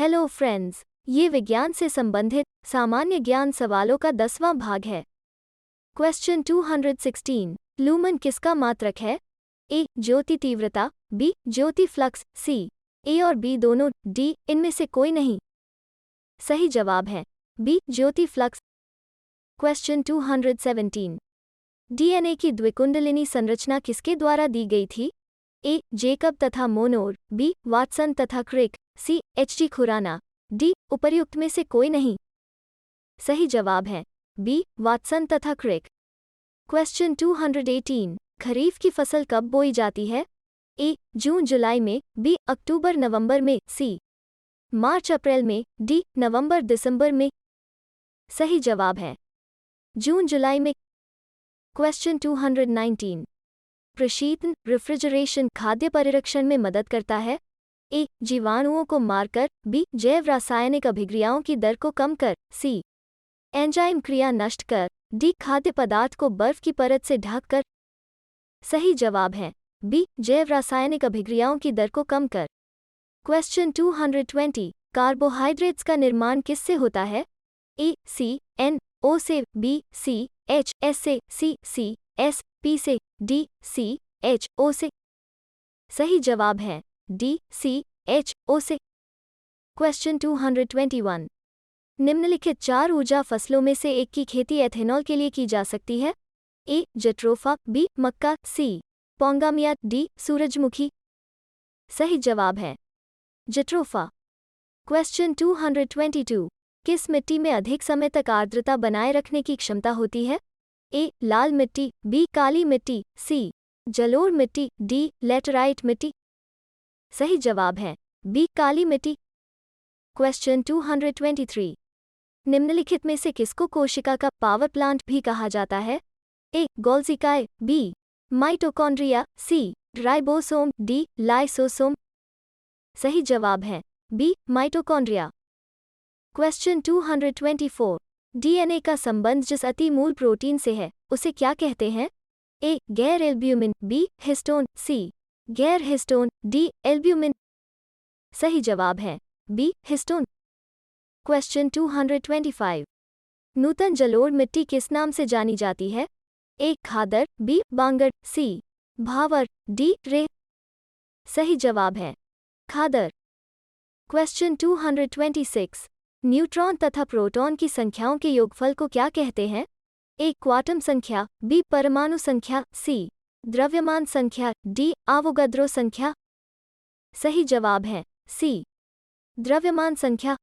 Hello friends, ये विज्ञान से संबंधित सामान्य ज्ञान सवालों का 10वां भाग है। क्वेश्चन 216, लूमन किसका मात्रक है? ए. ज्योति तीव्रता, बी. ज्योति फ्लक्स, सी. ए और बी दोनों, डी. इनमें से कोई नहीं। सही जवाब है बी. ज्योति फ्लक्स। क्वेश्चन 217, डीएनए की द्विकुंडलिनी संरचना किसके द्वारा दी गई थी? ए. जेकब तथा मोनोर, बी. वाटसन तथा क्रिक, सी. एच.डी. खुराना, डी. उपर्युक्त में से कोई नहीं। सही जवाब है बी. वाटसन तथा क्रिक। क्वेश्चन 218, खरीफ की फसल कब बोई जाती है? ए. जून जुलाई में, बी. अक्टूबर नवंबर में, सी. मार्च अप्रैल में, डी. नवंबर दिसंबर में। सही जवाब है जून जुलाई में। क्वेश्चन 219, प्रशीतन रेफ्रिजरेशन खाद्य परिरक्षण में मदद करता है? ए. जीवाणुओं को मारकर, बी. जैव रासायनिक अभिक्रियाओं की दर को कम कर, सी. एंजाइम क्रिया नष्ट कर, डी. खाद्य पदार्थ को बर्फ की परत से ढक कर। सही जवाब है बी. जैव रासायनिक अभिक्रियाओं की दर को कम कर। क्वेश्चन 220, कार्बोहाइड्रेट्स का निर्माण किससे होता है? ए. सी. एन. ओ से, बी. सी. एच. एस से, सी. सी. एस. पी से, डी. सी. एच. ओ से। सही जवाब है डी. सी. एच. ओ से। क्वेश्चन 221, निम्नलिखित 4 ऊर्जा फसलों में से एक की खेती एथेनॉल के लिए की जा सकती है? ए. Jatropha, B. मक्का, सी. Pongamia, D. सूरजमुखी। सही जवाब है जट्रोफा। क्वेश्चन 222, किस मिट्टी में अधिक समय तक आर्द्रता बनाए रखने की क्षमता होती है? ए. लाल मिट्टी, बी. काली मिट्टी, सी. जलोढ़ मिट्टी, डी. लेटराइट मिट्टी। सही जवाब है बी. काली मिट्टी। क्वेश्चन 223, निम्नलिखित में से किसको कोशिका का पावर प्लांट भी कहा जाता है? ए. गोल्जिकाए, B. Mitochondria, C. Ribosome, D. Lysosome. सही जवाब है बी. माइटोकॉन्ड्रिया। क्वेश्चन 224, डीएनए का संबंध जिस अति मूल प्रोटीन से है उसे क्या कहते हैं? ए. गैर एल्ब्यूमिन, बी. हिस्टोन, सी. गैर हिस्टोन, डी. एल्ब्यूमिन। सही जवाब है बी. हिस्टोन। क्वेश्चन 225, नूतन जलोढ़ मिट्टी किस नाम से जानी जाती है? ए. खादर, बी. बांगर, सी. भावर, डी. रेत। सही जवाब है खादर। क्वेश्चन 226, न्यूट्रॉन तथा प्रोटॉन की संख्याओं के योगफल को क्या कहते हैं? ए. क्वांटम संख्या, बी. परमाणु संख्या, सी. द्रव्यमान संख्या, डी. आवोगाद्रो संख्या। सही जवाब है सी. द्रव्यमान संख्या।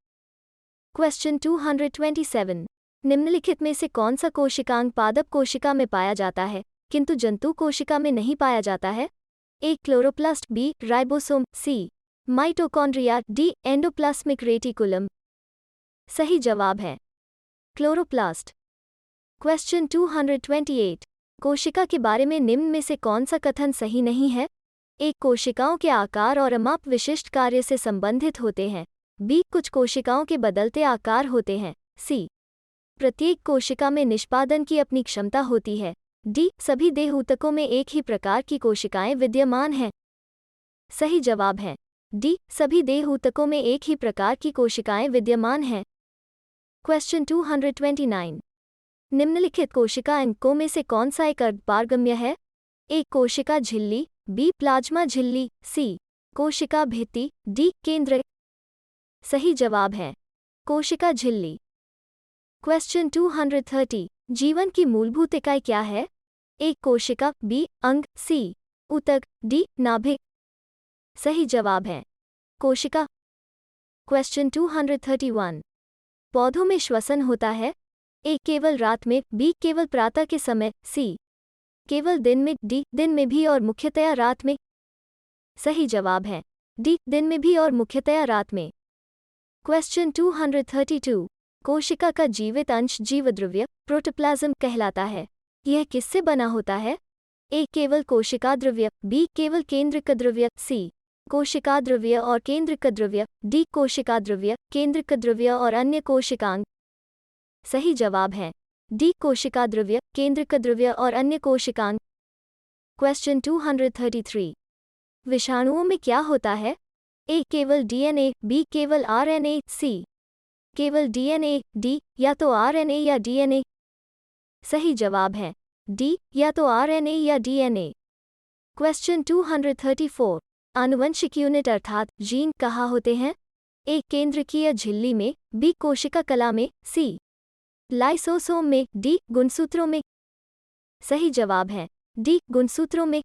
क्वेश्चन 227, निम्नलिखित में से कौन सा कोशिकांग पादप कोशिका में पाया जाता है किंतु जंतु कोशिका में नहीं पाया जाता है? A. Chloroplast, B. Ribosome, C. Mitochondria, D. Endoplasmic reticulum. सही जवाब है क्लोरोप्लास्ट। क्वेश्चन 228, कोशिका के बारे में निम्न में से कौन सा कथन सही नहीं है? ए. कोशिकाओं के आकार और अमाप विशिष्ट कार्य से संबंधित होते हैं, बी. कुछ कोशिकाओं के बदलते आकार होते हैं, सी. प्रत्येक कोशिका में निष्पादन की अपनी क्षमता होती है, डी. सभी देह ऊतकों में एक ही प्रकार की कोशिकाएं विद्यमान हैं। सही जवाब है डी. सभी देह ऊतकों में एक ही प्रकार की कोशिकाएं विद्यमान हैं। क्वेश्चन 229, निम्नलिखित कोशिका अंकों में से कौन सा एक अर्धपारगम्य है? ए. कोशिका झिल्ली, बी. प्लाज्मा झिल्ली, सी. कोशिका भित्ति, डी. केंद्र। सही जवाब है कोशिका झिल्ली। क्वेश्चन 230, जीवन की मूलभूत इकाई क्या है? ए. कोशिका, बी. अंग, सी. ऊतक, डी. नाभिक। सही जवाब है कोशिका। क्वेश्चन 231, पौधों में श्वसन होता है? ए. केवल रात में, बी. केवल प्रातः के समय, सी. केवल दिन में, डी. दिन में भी और मुख्यतया रात में। सही जवाब है डी. दिन में भी और मुख्यतया रात में। क्वेश्चन 232, कोशिका का जीवित अंश जीवद्रव्य प्रोटोप्लाज्म कहलाता है। यह किससे बना होता है? ए. केवल कोशिका द्रव्य, बी. केवल केंद्रक द्रव्य, सी. कोशिका द्रव्य और केंद्रक द्रव्य, डी. कोशिका द्रव्य, केंद्रक द्रव्य और अन्य कोशिकांग। सही जवाब है डी. कोशिका द्रव्य, केंद्रक द्रव्य और अन्य कोशिकांग। क्वेश्चन 233, विषाणुओं में क्या होता है? ए केवल डीएनए, बी केवल आरएनए, सी केवल डीएनए, डी या तो आरएनए या डीएनए। सही जवाब है डी या तो आरएनए या डीएनए। क्वेश्चन 234 आनुवंशिक यूनिट अर्थात जीन कहाँ होते हैं? ए केंद्रकीय झिल्ली में, बी कोशिका कला में, सी लाइसोसोम में, डी गुणसूत्रों में। सही जवाब है डी गुणसूत्रों में।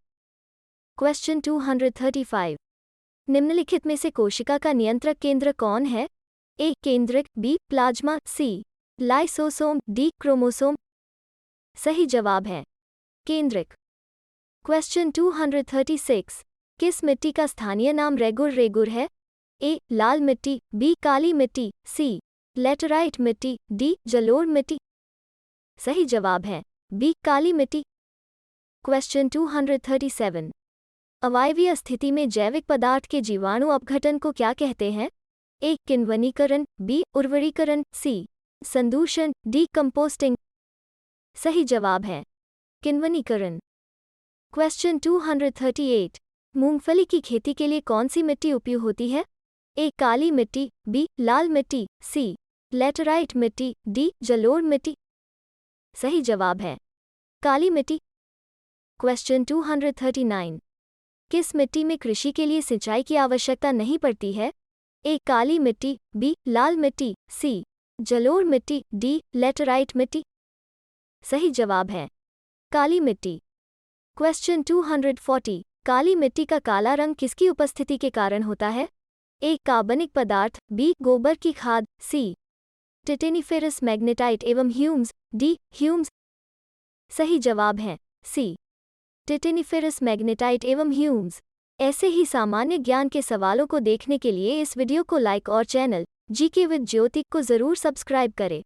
क्वेश्चन 235 निम्नलिखित में से कोशिका का नियंत्रक केंद्र कौन है? ए केंद्रक, बी प्लाज्मा, सी लाइसोसोम, डी क्रोमोसोम। सही जवाब है केंद्रक। क्वेश्चन 236 किस मिट्टी का स्थानीय नाम रेगुर है? ए लाल मिट्टी, बी काली मिट्टी, सी लेटराइट मिट्टी, डी जलोढ़ मिट्टी। सही जवाब है बी काली मिट्टी। क्वेश्चन 237 अवायवीय स्थिति में जैविक पदार्थ के जीवाणु अपघटन को क्या कहते हैं? ए किण्वनीकरण, बी उर्वरीकरण, सी संदूषण, डी कंपोस्टिंग। सही जवाब है किण्वनीकरण। क्वेश्चन 238 मूंगफली की खेती के लिए कौन सी मिट्टी उपयुक्त होती है? ए काली मिट्टी, बी लाल मिट्टी, सी लेटराइट मिट्टी, डी जलोढ़ मिट्टी। सही जवाब है काली मिट्टी। क्वेश्चन 239 किस मिट्टी में कृषि के लिए सिंचाई की आवश्यकता नहीं पड़ती है? ए काली मिट्टी, बी लाल मिट्टी, सी जलोढ़ मिट्टी, डी लेटराइट मिट्टी। सही जवाब है काली मिट्टी। क्वेश्चन 240 काली मिट्टी का काला रंग किसकी उपस्थिति के कारण होता है? ए कार्बनिक पदार्थ, बी गोबर की खाद, सी टिटेनिफेरस मैग्नेटाइट एवं ह्यूम्स, डी ह्यूम्स। सही जवाब है सी टिटेनिफेरस मैग्नेटाइट एवं ह्यूम्स। ऐसे ही सामान्य ज्ञान के सवालों को देखने के लिए इस वीडियो को लाइक और चैनल जीके विद ज्योति को जरूर सब्सक्राइब करें।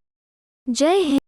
जय हिंद।